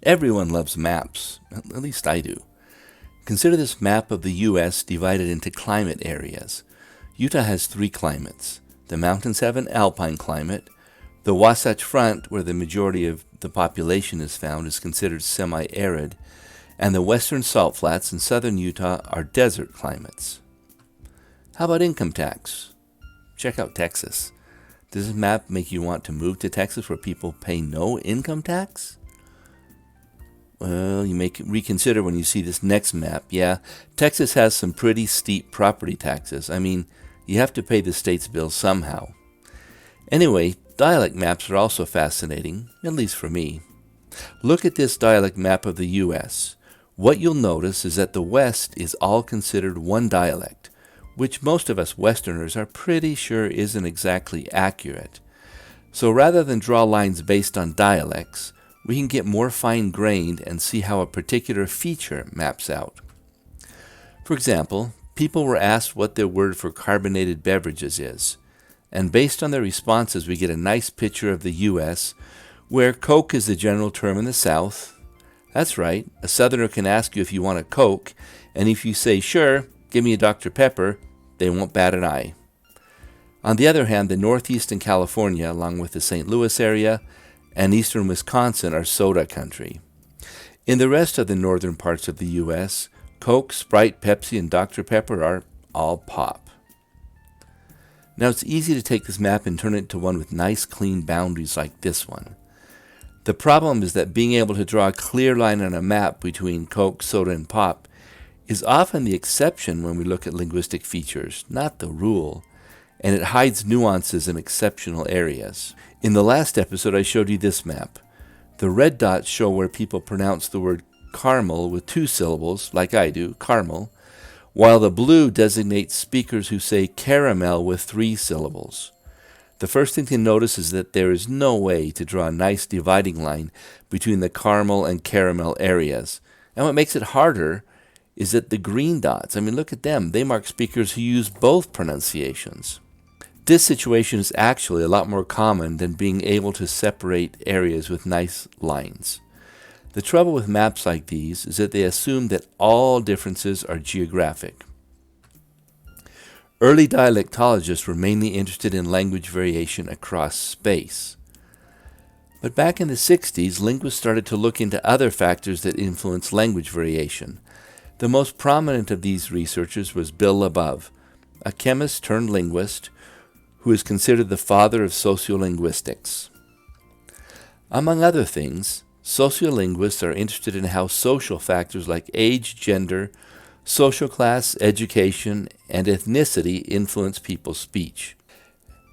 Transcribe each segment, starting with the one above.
Everyone loves maps, at least I do. Consider this map of the U.S. divided into climate areas. Utah has 3 climates. The mountains have an alpine climate. The Wasatch Front, where the majority of the population is found, is considered semi-arid, and the western salt flats in southern Utah are desert climates. How about income tax? Check out Texas. Does this map make you want to move to Texas where people pay no income tax? Well, you may reconsider when you see this next map. Yeah, Texas has some pretty steep property taxes. I mean, you have to pay the state's bills somehow. Anyway, dialect maps are also fascinating, at least for me. Look at this dialect map of the U.S. What you'll notice is that the West is all considered one dialect, which most of us Westerners are pretty sure isn't exactly accurate. So rather than draw lines based on dialects, we can get more fine-grained and see how a particular feature maps out. For example, people were asked what their word for carbonated beverages is, and based on their responses we get a nice picture of the U.S., where Coke is the general term in the South. That's right, a Southerner can ask you if you want a Coke, and if you say, sure, give me a Dr. Pepper, they won't bat an eye. On the other hand, the Northeast and California, along with the St. Louis area, and eastern Wisconsin are soda country. In the rest of the northern parts of the U.S., Coke, Sprite, Pepsi, and Dr. Pepper are all pop. Now it's easy to take this map and turn it into one with nice clean boundaries like this one. The problem is that being able to draw a clear line on a map between Coke, soda, and pop is often the exception when we look at linguistic features, not the rule, and it hides nuances in exceptional areas. In the last episode, I showed you this map. The red dots show where people pronounce the word caramel with 2 syllables, like I do, caramel, while the blue designates speakers who say caramel with 3 syllables. The first thing to notice is that there is no way to draw a nice dividing line between the caramel and caramel areas. And what makes it harder is that the green dots, look at them, they mark speakers who use both pronunciations. This situation is actually a lot more common than being able to separate areas with nice lines. The trouble with maps like these is that they assume that all differences are geographic. Early dialectologists were mainly interested in language variation across space. But back in the 60s, linguists started to look into other factors that influence language variation. The most prominent of these researchers was Bill Labov, a chemist turned linguist who is considered the father of sociolinguistics. Among other things, sociolinguists are interested in how social factors like age, gender, social class, education, and ethnicity influence people's speech,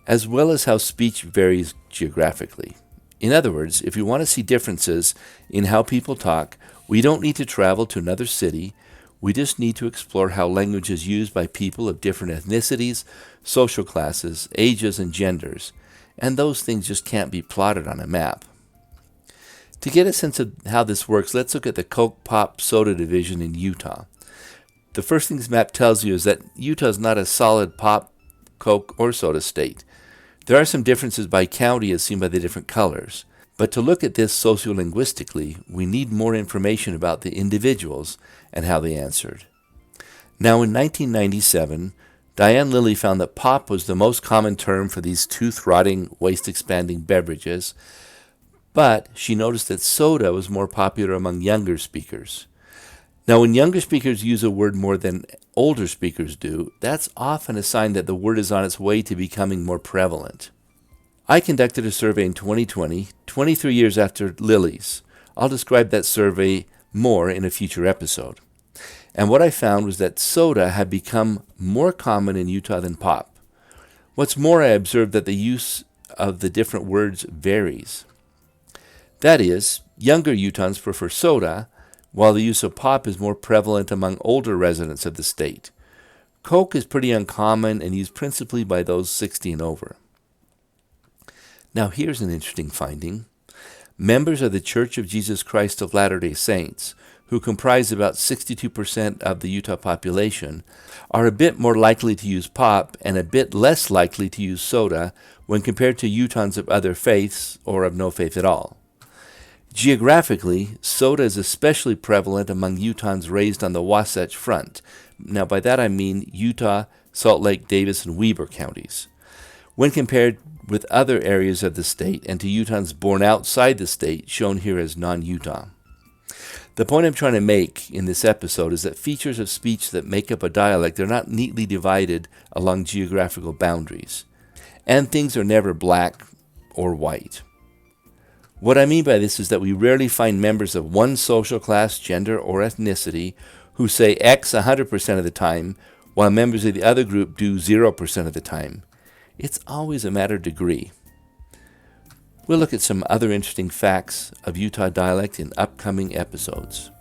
as well as how speech varies geographically. In other words, if we want to see differences in how people talk, we don't need to travel to another city. We just need to explore how language is used by people of different ethnicities, social classes, ages, and genders, and those things just can't be plotted on a map. To get a sense of how this works, let's look at the Coke, Pop, Soda division in Utah. The first thing this map tells you is that Utah is not a solid pop, Coke, or soda state. There are some differences by county as seen by the different colors. But to look at this sociolinguistically, we need more information about the individuals and how they answered. Now in 1997, Diane Lilly found that pop was the most common term for these tooth-rotting, waist-expanding beverages, but she noticed that soda was more popular among younger speakers. Now when younger speakers use a word more than older speakers do, that's often a sign that the word is on its way to becoming more prevalent. I conducted a survey in 2020, 23 years after Lilly's. I'll describe that survey more in a future episode. And what I found was that soda had become more common in Utah than pop. What's more, I observed that the use of the different words varies. That is, younger Utahns prefer soda, while the use of pop is more prevalent among older residents of the state. Coke is pretty uncommon and used principally by those 60 and over. Now here's an interesting finding. Members of the Church of Jesus Christ of Latter-day Saints, who comprise about 62% of the Utah population, are a bit more likely to use pop and a bit less likely to use soda when compared to Utahns of other faiths or of no faith at all. Geographically, soda is especially prevalent among Utahns raised on the Wasatch Front. Now, by that I mean Utah, Salt Lake, Davis, and Weber counties. When compared with other areas of the state and to Utahns born outside the state, shown here as non-Utah. The point I'm trying to make in this episode is that features of speech that make up a dialect are not neatly divided along geographical boundaries, and things are never black or white. What I mean by this is that we rarely find members of one social class, gender, or ethnicity who say X 100% of the time, while members of the other group do 0% of the time. It's always a matter of degree. We'll look at some other interesting facts of Utah dialect in upcoming episodes.